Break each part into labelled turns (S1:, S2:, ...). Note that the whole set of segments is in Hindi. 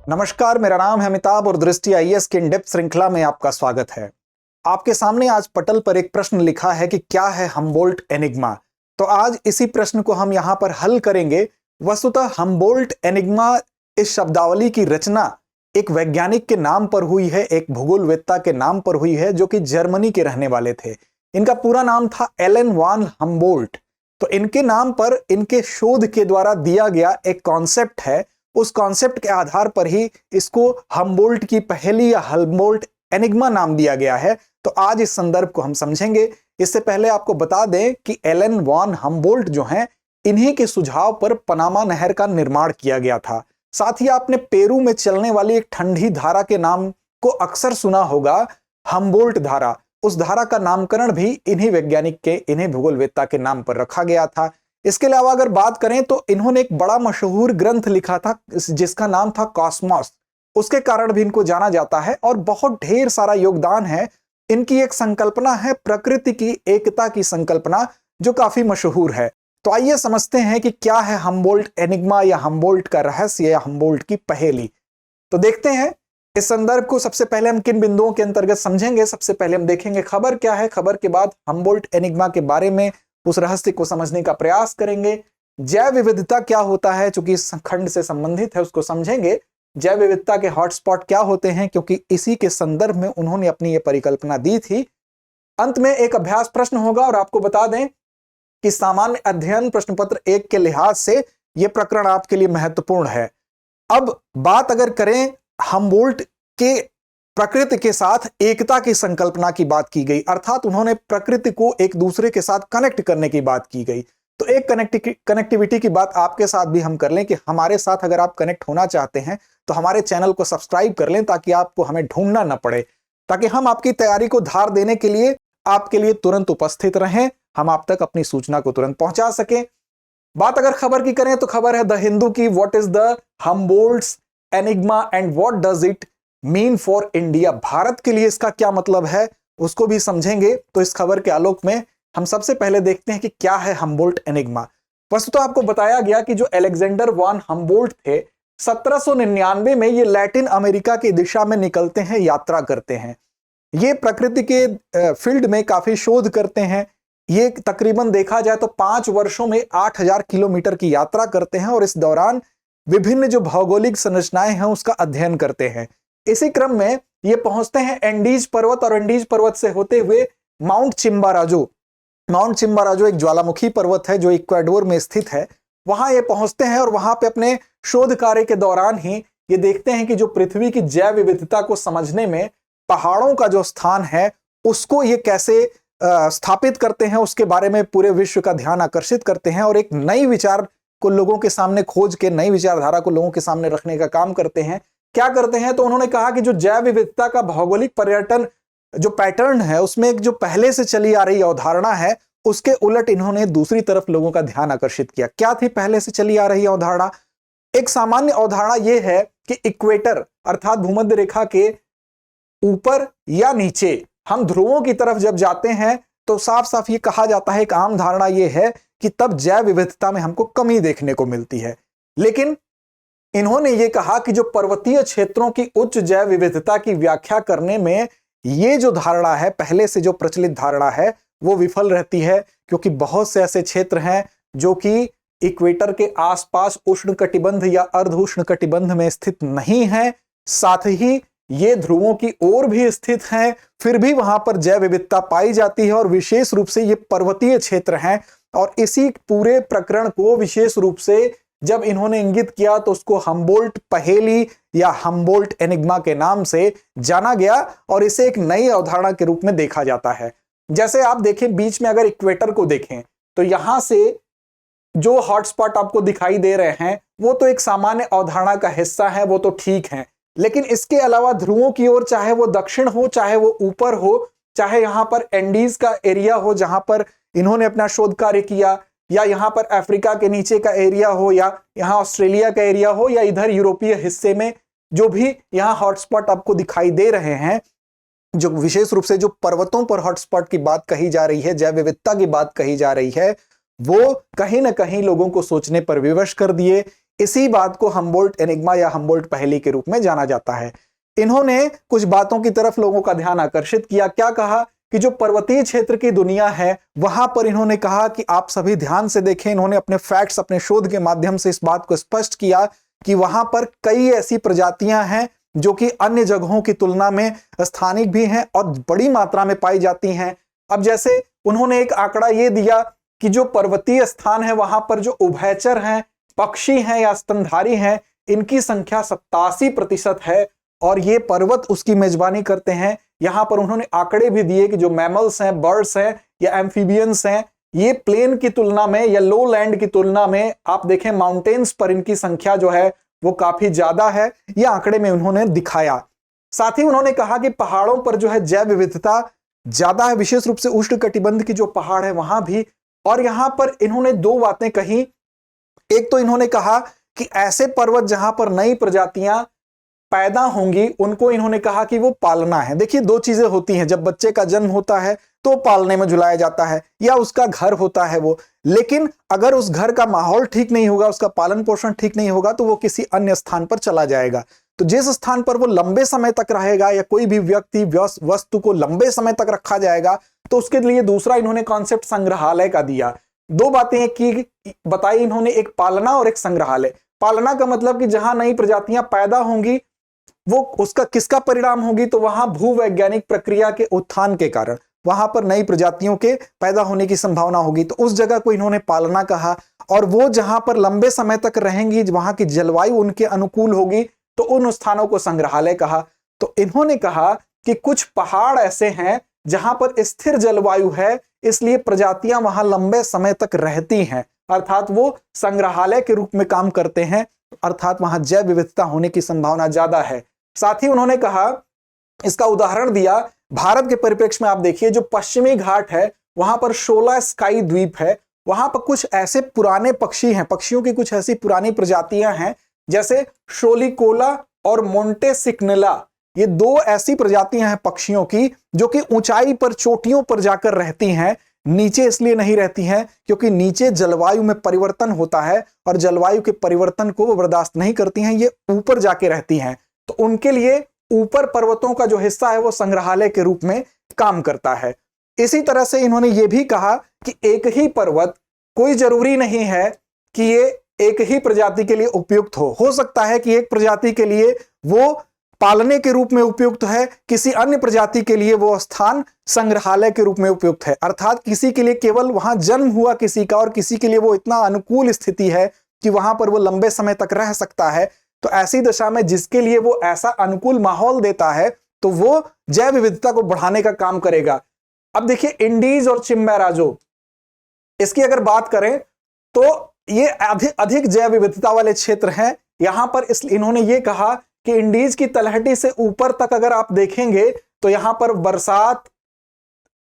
S1: नमस्कार, मेरा नाम है अमिताभ और दृष्टि आईएएस की इन डेप्थ श्रृंखला में आपका स्वागत है। आपके सामने आज पटल पर एक प्रश्न लिखा है कि क्या है हम्बोल्ट एनिग्मा। तो आज इसी प्रश्न को हम यहां पर हल करेंगे। वस्तुतः हम्बोल्ट एनिग्मा इस शब्दावली की रचना एक वैज्ञानिक के नाम पर हुई है, एक भूगोलवेत्ता के नाम पर हुई है जो कि जर्मनी के रहने वाले थे। इनका पूरा नाम था एलन वान हम्बोल्ट। तो इनके नाम पर इनके शोध के द्वारा दिया गया एक कॉन्सेप्ट है, उस कॉन्सेप्ट के आधार पर ही इसको हम्बोल्ट की पहेली या हम्बोल्ट एनिग्मा नाम दिया गया है। तो आज इस संदर्भ को हम समझेंगे। इससे पहले आपको बता दें कि एलन वॉन हम्बोल्ट जो हैं, इन्हीं के सुझाव पर पनामा नहर का निर्माण किया गया था। साथ ही आपने पेरू में चलने वाली एक ठंडी धारा के नाम को अक्सर सुना होगा, हम्बोल्ट धारा। उस धारा का नामकरण भी इन्हीं वैज्ञानिक के, इन्हीं भूगोलवेत्ता के नाम पर रखा गया था। इसके अलावा अगर बात करें तो इन्होंने एक बड़ा मशहूर ग्रंथ लिखा था जिसका नाम था कॉस्मोस। उसके कारण भी इनको जाना जाता है और बहुत ढेर सारा योगदान है। इनकी एक संकल्पना है प्रकृति की एकता की संकल्पना, जो काफी मशहूर है। तो आइए समझते हैं कि क्या है हम्बोल्ट एनिग्मा या हम्बोल्ट का रहस्य या हम्बोल्ट की पहेली। तो देखते हैं इस संदर्भ को। सबसे पहले हम किन बिंदुओं के अंतर्गत समझेंगे। सबसे पहले हम देखेंगे खबर क्या है, खबर के बाद हम्बोल्ट एनिग्मा के बारे में उस रहस्य को समझने का प्रयास करेंगे। जैव विविधता क्या होता है, चूंकि इस खंड से संबंधित है, उसको समझेंगे। जैव विविधता के हॉटस्पॉट क्या होते हैं, क्योंकि इसी के संदर्भ में उन्होंने अपनी ये परिकल्पना दी थी। अंत में एक अभ्यास प्रश्न होगा और आपको बता दें कि सामान्य अध्ययन प्रश्न पत्र 1 के लिहाज से यह प्रकरण आपके लिए महत्वपूर्ण है। अब बात अगर करें हम्बोल्ट के प्रकृति के साथ एकता की संकल्पना की बात की गई, अर्थात उन्होंने प्रकृति को एक दूसरे के साथ कनेक्ट करने की बात की गई। तो एक कनेक्टिविटी की बात आपके साथ भी हम कर लें कि हमारे साथ अगर आप कनेक्ट होना चाहते हैं तो हमारे चैनल को सब्सक्राइब कर लें, ताकि आपको हमें ढूंढना न पड़े, ताकि हम आपकी तैयारी को धार देने के लिए आपके लिए तुरंत उपस्थित रहें, हम आप तक अपनी सूचना को तुरंत पहुंचा सकें। बात अगर खबर की करें तो खबर है द हिंदू की, what is the Humboldt's enigma and what does it mean for India. Bharat के लिए इसका क्या मतलब है, उसको भी समझेंगे। तो इस खबर के आलोक में हम सबसे पहले देखते हैं कि क्या है हम्बोल्ट एनिग्मा। वस्तुतः आपको बताया गया कि जो अलेक्जेंडर वॉन हम्बोल्ट थे, 1799 में ये लैटिन अमेरिका की दिशा में निकलते हैं, यात्रा करते हैं। ये प्रकृति के फील्ड में काफी शोध करते हैं। ये तकरीबन देखा जाए तो 5 वर्षों में 8000 किलोमीटर की यात्रा करते हैं और इस दौरान विभिन्न जो भौगोलिक संरचनाएं हैं उसका अध्ययन करते हैं। इसी क्रम में ये पहुंचते हैं एंडीज पर्वत और एंडीज पर्वत से होते हुए माउंट चिम्बाराजो। माउंट चिम्बाराजो एक ज्वालामुखी पर्वत है जो इक्वाडोर में स्थित है। वहां ये पहुंचते हैं और वहां पे अपने शोध कार्य के दौरान ही ये देखते हैं कि जो पृथ्वी की जैव विविधता को समझने में पहाड़ों का जो स्थान है उसको ये कैसे स्थापित करते हैं, उसके बारे में पूरे विश्व का ध्यान आकर्षित करते हैं और एक नई विचार को लोगों के सामने खोज के, नई विचारधारा को लोगों के सामने रखने का काम करते हैं। क्या करते हैं, तो उन्होंने कहा कि जो जैव विविधता का भौगोलिक पर्यटन जो पैटर्न है, उसमें एक जो पहले से चली आ रही अवधारणा है, उसके उलट इन्होंने दूसरी तरफ लोगों का ध्यान आकर्षित किया। क्या थी पहले से चली आ रही अवधारणा? एक सामान्य अवधारणा यह है कि इक्वेटर अर्थात भूमध्य रेखा के ऊपर या नीचे हम ध्रुवों की तरफ जब जाते हैं तो साफ साफ ये कहा जाता है, एक आम धारणा यह है कि तब जैव विविधता में हमको कमी देखने को मिलती है। लेकिन इन्होंने ये कहा कि जो पर्वतीय क्षेत्रों की उच्च जैव विविधता की व्याख्या करने में ये जो धारणा है, पहले से जो प्रचलित धारणा है, वो विफल रहती है, क्योंकि बहुत से ऐसे क्षेत्र हैं जो कि इक्वेटर के आसपास उष्णकटिबंध या अर्ध उष्णकटिबंध में स्थित नहीं है, साथ ही ये ध्रुवों की ओर भी स्थित हैं, फिर भी वहां पर जैव विविधता पाई जाती है और विशेष रूप से ये पर्वतीय क्षेत्र हैं। और इसी पूरे प्रकरण को विशेष रूप से जब इन्होंने इंगित किया तो उसको हम्बोल्ट पहेली या हम्बोल्ट एनिग्मा के नाम से जाना गया और इसे एक नई अवधारणा के रूप में देखा जाता है। जैसे आप देखें, बीच में अगर इक्वेटर को देखें तो यहां से जो हॉटस्पॉट आपको दिखाई दे रहे हैं वो तो एक सामान्य अवधारणा का हिस्सा है, वो तो ठीक है। लेकिन इसके अलावा ध्रुवों की ओर, चाहे वो दक्षिण हो, चाहे वो ऊपर हो, चाहे यहां पर एंडीज का एरिया हो जहां पर इन्होंने अपना शोध कार्य किया, या यहां पर अफ्रीका के नीचे का एरिया हो, या यहां ऑस्ट्रेलिया का एरिया हो, या इधर यूरोपीय हिस्से में जो भी यहां हॉटस्पॉट आपको दिखाई दे रहे हैं, जो विशेष रूप से जो पर्वतों पर हॉटस्पॉट की बात कही जा रही है, जैव विविधता की बात कही जा रही है, वो कहीं ना कहीं लोगों को सोचने पर विवश कर दिए। इसी बात को हम्बोल्ट एनिग्मा या हम्बोल्ट पहेली के रूप में जाना जाता है। इन्होंने कुछ बातों की तरफ लोगों का ध्यान आकर्षित किया। क्या कहा कि जो पर्वतीय क्षेत्र की दुनिया है वहां पर इन्होंने कहा कि आप सभी ध्यान से देखें। इन्होंने अपने फैक्ट्स, अपने शोध के माध्यम से इस बात को स्पष्ट किया कि वहां पर कई ऐसी प्रजातियां हैं जो कि अन्य जगहों की तुलना में स्थानिक भी हैं और बड़ी मात्रा में पाई जाती हैं। अब जैसे उन्होंने एक आंकड़ा ये दिया कि जो पर्वतीय स्थान है वहां पर जो उभयचर हैं, पक्षी हैं या स्तनधारी हैं, इनकी संख्या 87% है और ये पर्वत उसकी मेजबानी करते हैं। यहां पर उन्होंने आंकड़े भी दिए कि जो मैमल्स हैं, बर्ड्स हैं या एम्फीबियंस हैं, ये प्लेन की तुलना में या लो लैंड की तुलना में आप देखें माउंटेन्स पर इनकी संख्या जो है वो काफी ज्यादा है। ये आंकड़े में उन्होंने दिखाया। साथ ही उन्होंने कहा कि पहाड़ों पर जो है जैव विविधता ज्यादा है, विशेष रूप से उष्णकटिबंध की जो पहाड़ है वहां भी। और यहां पर इन्होंने दो बातें कही। एक तो इन्होंने कहा कि ऐसे पर्वत जहां पर नई प्रजातियां पैदा होंगी उनको इन्होंने कहा कि वो पालना है। देखिए दो चीजें होती हैं, जब बच्चे का जन्म होता है तो पालने में झुलाया जाता है या उसका घर होता है वो, लेकिन अगर उस घर का माहौल ठीक नहीं होगा, उसका पालन पोषण ठीक नहीं होगा तो वो किसी अन्य स्थान पर चला जाएगा। तो जिस स्थान पर वो लंबे समय तक रहेगा या कोई भी व्यक्ति वस्तु को लंबे समय तक रखा जाएगा तो उसके लिए दूसरा इन्होंने कॉन्सेप्ट संग्रहालय का दिया। दो बातें की बताई इन्होंने, एक पालना और एक संग्रहालय। पालना का मतलब कि जहां नई प्रजातियां पैदा होंगी वो उसका किसका परिणाम होगी, तो वहां भूवैज्ञानिक प्रक्रिया के उत्थान के कारण वहां पर नई प्रजातियों के पैदा होने की संभावना होगी, तो उस जगह को इन्होंने पालना कहा। और वो जहां पर लंबे समय तक रहेंगी, वहां की जलवायु उनके अनुकूल होगी, तो उन स्थानों को संग्रहालय कहा। तो इन्होंने कहा कि कुछ पहाड़ ऐसे हैं जहां पर स्थिर जलवायु है, इसलिए प्रजातियां वहां लंबे समय तक रहती हैं, अर्थात वो संग्रहालय के रूप में काम करते हैं, अर्थात वहां जैव विविधता होने की संभावना ज्यादा है। साथ ही उन्होंने कहा, इसका उदाहरण दिया भारत के परिप्रेक्ष्य में। आप देखिए जो पश्चिमी घाट है वहां पर 16 स्काई द्वीप है, वहां पर कुछ ऐसे पुराने पक्षी हैं, पक्षियों की कुछ ऐसी पुरानी प्रजातियां हैं जैसे शोलिकोला और मोंटेसिक्नेला। ये दो ऐसी प्रजातियां हैं पक्षियों की जो कि ऊंचाई पर, चोटियों पर जाकर रहती हैं। नीचे इसलिए नहीं रहती हैं क्योंकि नीचे जलवायु में परिवर्तन होता है और जलवायु के परिवर्तन को वो बर्दाश्त नहीं करती हैं, ये ऊपर जाके रहती हैं। तो उनके लिए ऊपर पर्वतों का जो हिस्सा है वो संग्रहालय के रूप में काम करता है। इसी तरह से इन्होंने ये भी कहा कि एक ही पर्वत कोई जरूरी नहीं है कि ये एक ही प्रजाति के लिए उपयुक्त हो सकता है कि एक प्रजाति के लिए वो पालने के रूप में उपयुक्त है, किसी अन्य प्रजाति के लिए वो स्थान संग्रहालय के रूप में उपयुक्त है। अर्थात किसी के लिए केवल वहां जन्म हुआ किसी का और किसी के लिए वो इतना अनुकूल स्थिति है कि वहां पर वो लंबे समय तक रह सकता है। तो ऐसी दशा में जिसके लिए वो ऐसा अनुकूल माहौल देता है तो वो जैव विविधता को बढ़ाने का काम करेगा। अब देखिए इंडीज और चिम्बेराजो, इसकी अगर बात करें तो ये अधिक जैव विविधता वाले क्षेत्र हैं। यहां पर इन्होंने ये कहा कि इंडीज की तलहटी से ऊपर तक अगर आप देखेंगे तो यहां पर बरसात,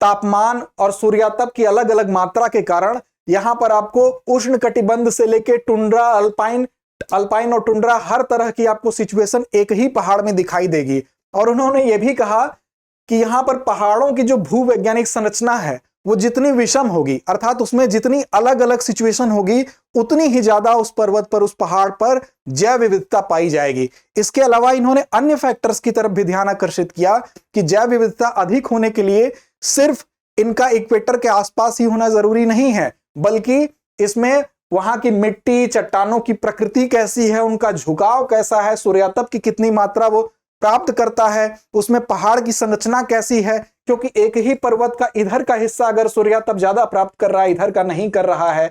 S1: तापमान और सूर्यातप की अलग अलग मात्रा के कारण यहां पर आपको उष्ण कटिबंध से लेकर टुंड्रा, अल्पाइन और टुंड्रा, हर तरह की आपको सिचुएशन एक ही पहाड़ में दिखाई देगी। और उन्होंने ये भी कहा कि यहां पर पहाड़ों की जो भूवैज्ञानिक संरचना है वो जितनी विषम होगी, अर्थात उसमें जितनी अलग अलग सिचुएशन होगी, उतनी ही ज्यादा उस पर्वत पर, उस पहाड़ पर जैव विविधता पाई जाएगी। इसके अलावा इन्होंने अन्य फैक्टर्स की तरफ भी ध्यान आकर्षित किया कि जैव विविधता अधिक होने के लिए सिर्फ इनका इक्वेटर के आसपास ही होना जरूरी नहीं है, बल्कि इसमें वहां की मिट्टी, चट्टानों की प्रकृति कैसी है, उनका झुकाव कैसा है, सूर्यातप की कितनी मात्रा वो प्राप्त करता है, उसमें पहाड़ की संरचना कैसी है, क्योंकि एक ही पर्वत का इधर का हिस्सा अगर सूर्यातप ज्यादा प्राप्त कर रहा है, इधर का नहीं कर रहा है,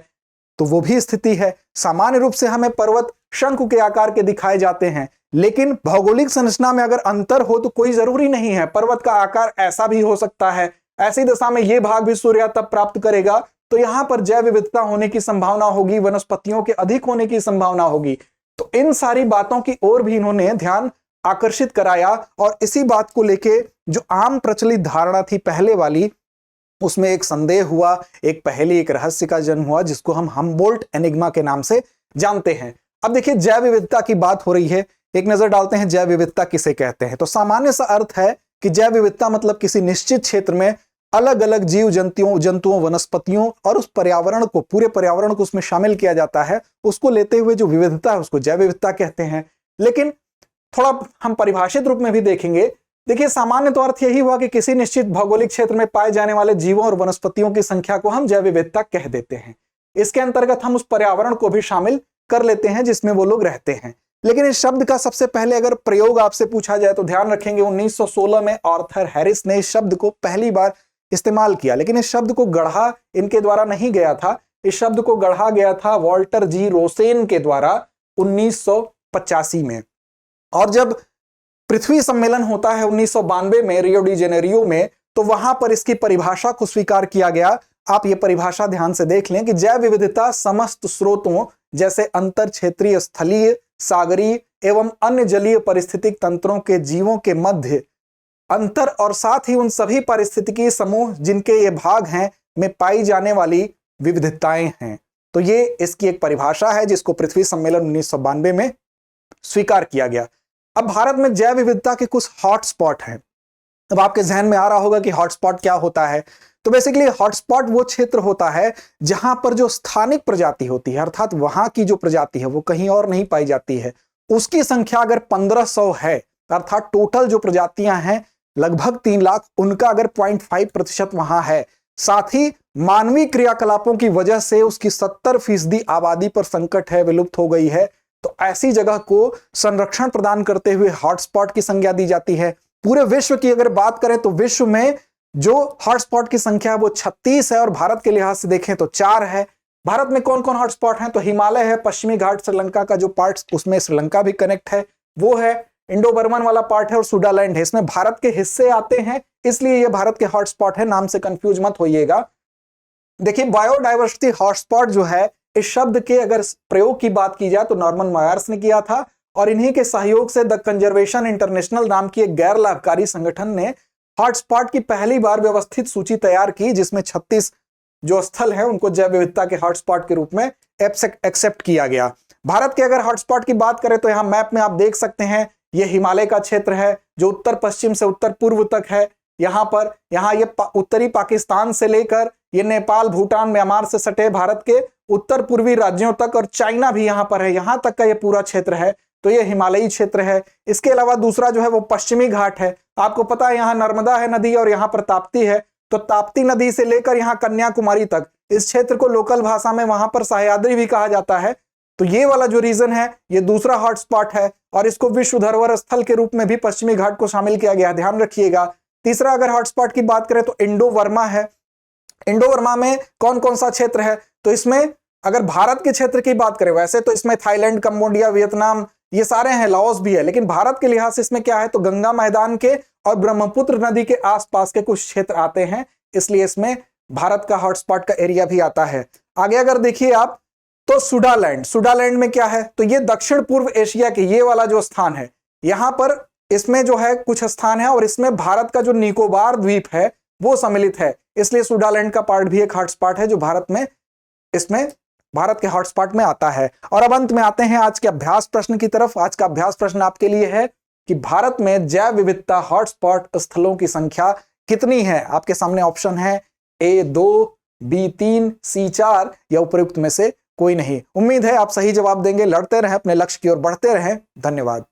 S1: तो वो भी स्थिति है। सामान्य रूप से हमें पर्वत शंकु के आकार के दिखाए जाते हैं, लेकिन भौगोलिक संरचना में अगर अंतर हो तो कोई जरूरी नहीं है, पर्वत का आकार ऐसा भी हो सकता है। ऐसी दशा में यह भाग भी सूर्यातप प्राप्त करेगा, तो यहां पर जैव विविधता होने की संभावना होगी, वनस्पतियों के अधिक होने की संभावना होगी। तो इन सारी बातों की ओर भी इन्होंने ध्यान आकर्षित कराया। और इसी बात को लेके जो आम प्रचलित धारणा थी पहले वाली, उसमें एक संदेह हुआ, एक पहेली, एक रहस्य का जन्म हुआ, जिसको हम हम्बोल्ट एनिग्मा के नाम से जानते हैं। अब देखिए जैव विविधता की बात हो रही है, एक नजर डालते हैं जैव विविधता किसे कहते हैं। तो सामान्य सा अर्थ है कि जैव विविधता मतलब किसी निश्चित क्षेत्र में अलग अलग जीव जंतुओं वनस्पतियों और उस पर्यावरण को, पूरे पर्यावरण को उसमें शामिल किया जाता है, उसको लेते हुए जो विविधता है उसको जैव विविधता कहते हैं। लेकिन थोड़ा हम परिभाषित रूप में भी देखेंगे। देखिए, सामान्य तो अर्थ यही हुआ कि किसी निश्चित भौगोलिक क्षेत्र में पाए जाने वाले जीवों और वनस्पतियों की संख्या को हम जैव विविधता कह देते हैं। इसके अंतर्गत हम उस पर्यावरण को भी शामिल कर लेते हैं जिसमें वो लोग रहते हैं। लेकिन इस शब्द का सबसे पहले अगर प्रयोग आपसे पूछा जाए तो ध्यान रखेंगे 1916 में आर्थर हैरिस ने इस शब्द को पहली बार इस्तेमाल किया। लेकिन इस शब्द को गढ़ा इनके द्वारा नहीं गया था, इस शब्द को गढ़ा गया था वॉल्टर जी रोसेन के द्वारा 1985 में। और जब पृथ्वी सम्मेलन होता है 1992 में रियो डी जेनेरियो में, तो वहां पर इसकी परिभाषा को स्वीकार किया गया। आप ये परिभाषा ध्यान से देख लें कि जैव विविधता समस्त स्रोतों जैसे अंतर क्षेत्रीय, स्थलीय, सागरीय एवं अन्य जलीय पारिस्थितिक तंत्रों के जीवों के मध्य अंतर और साथ ही उन सभी पारिस्थितिकी समूह जिनके ये भाग हैं में पाई जाने वाली विविधताएं हैं। तो ये इसकी एक परिभाषा है जिसको पृथ्वी सम्मेलन 1992 में स्वीकार किया गया। अब भारत में जैव विविधता के कुछ हॉटस्पॉट हैं। अब आपके जहन में आ रहा होगा कि हॉटस्पॉट क्या होता है। तो बेसिकली हॉटस्पॉट वो क्षेत्र होता है जहां पर जो स्थानिक प्रजाति होती है, अर्थात वहां की जो प्रजाति है वो कहीं और नहीं पाई जाती है, उसकी संख्या अगर 1500 है, अर्थात टोटल जो प्रजातियां हैं लगभग 3 लाख, उनका अगर 0.5% वहां है, साथ ही मानवीय क्रियाकलापों की वजह से उसकी 70% आबादी पर संकट है, विलुप्त हो गई है, तो ऐसी जगह को संरक्षण प्रदान करते हुए हॉटस्पॉट की संज्ञा दी जाती है। पूरे विश्व की अगर बात करें तो विश्व में जो हॉटस्पॉट की संख्या है वो 36 है और भारत के लिहाज से देखें तो 4 है। भारत में कौन कौन हॉटस्पॉट हैं? तो हिमालय है, पश्चिमी घाट श्रीलंका का जो पार्ट उसमें श्रीलंका भी कनेक्ट है वो है, इंडो बर्मन वाला पार्ट है और सुडालैंड है, इसमें भारत के हिस्से आते हैं, इसलिए ये भारत के हॉटस्पॉट है, नाम से कंफ्यूज मत होइएगा। देखिए, बायोडायवर्सिटी हॉटस्पॉट जो है, इस शब्द के अगर प्रयोग की बात की जाए तो नॉर्मन मायर्स ने किया था और इन्हीं के सहयोग से द कंजर्वेशन इंटरनेशनल नाम की एक गैर लाभकारी संगठन ने हॉटस्पॉट की पहली बार व्यवस्थित सूची तैयार की, जिसमें 36 जो स्थल हैं उनको जैव विविधता के हॉटस्पॉट के रूप में एक्सेप्ट किया गया। भारत के अगर हॉटस्पॉट की बात करें तो यहां मैप में आप देख सकते हैं, ये हिमालय का क्षेत्र है जो उत्तर पश्चिम से उत्तर पूर्व तक है। यहाँ ये उत्तरी पाकिस्तान से लेकर ये नेपाल, भूटान, म्यांमार से सटे भारत के उत्तर पूर्वी राज्यों तक और चाइना भी यहाँ पर है, यहाँ तक का ये पूरा क्षेत्र है, तो ये हिमालयी क्षेत्र है। इसके अलावा दूसरा जो है वो पश्चिमी घाट है। आपको पता है यहाँ नर्मदा है नदी और यहाँ पर ताप्ती है, तो ताप्ती नदी से लेकर यहाँ कन्याकुमारी तक इस क्षेत्र को लोकल भाषा में वहां पर सह्याद्री भी कहा जाता है। तो ये वाला जो रीजन है ये दूसरा हॉटस्पॉट है और इसको विश्व धरोहर स्थल के रूप में भी पश्चिमी घाट को शामिल किया गया, ध्यान रखिएगा। तीसरा अगर हॉटस्पॉट की बात करें तो इंडो वर्मा है। इंडो वर्मा में कौन कौन सा क्षेत्र है? तो इसमें अगर भारत के क्षेत्र की बात करें, वैसे तो इसमें थाईलैंड, कंबोडिया, वियतनाम ये सारे हैं, लाओस भी है, लेकिन भारत के लिहाज से इसमें क्या है तो गंगा मैदान के और ब्रह्मपुत्र नदी के आसपास के कुछ क्षेत्र आते हैं, इसलिए इसमें भारत का हॉटस्पॉट का एरिया भी आता है। आगे अगर देखिए आप तो सुडालैंड में क्या है तो ये दक्षिण पूर्व एशिया के ये वाला जो स्थान है, यहां पर इसमें जो है कुछ स्थान है और इसमें भारत का जो निकोबार द्वीप है वो सम्मिलित है, इसलिए सुडालैंड का पार्ट भी एक हॉटस्पॉट है जो भारत में इसमें भारत के हॉटस्पॉट में आता है। और अब अंत में आते हैं आज के अभ्यास प्रश्न की तरफ। आज का अभ्यास प्रश्न आपके लिए है कि भारत में जैव विविधता हॉटस्पॉट स्थलों की संख्या कितनी है? आपके सामने ऑप्शन है A2, B3, C4 या उपयुक्त में से कोई नहीं। उम्मीद है आप सही जवाब देंगे। लड़ते रहें, अपने लक्ष्य की ओर बढ़ते रहें। धन्यवाद।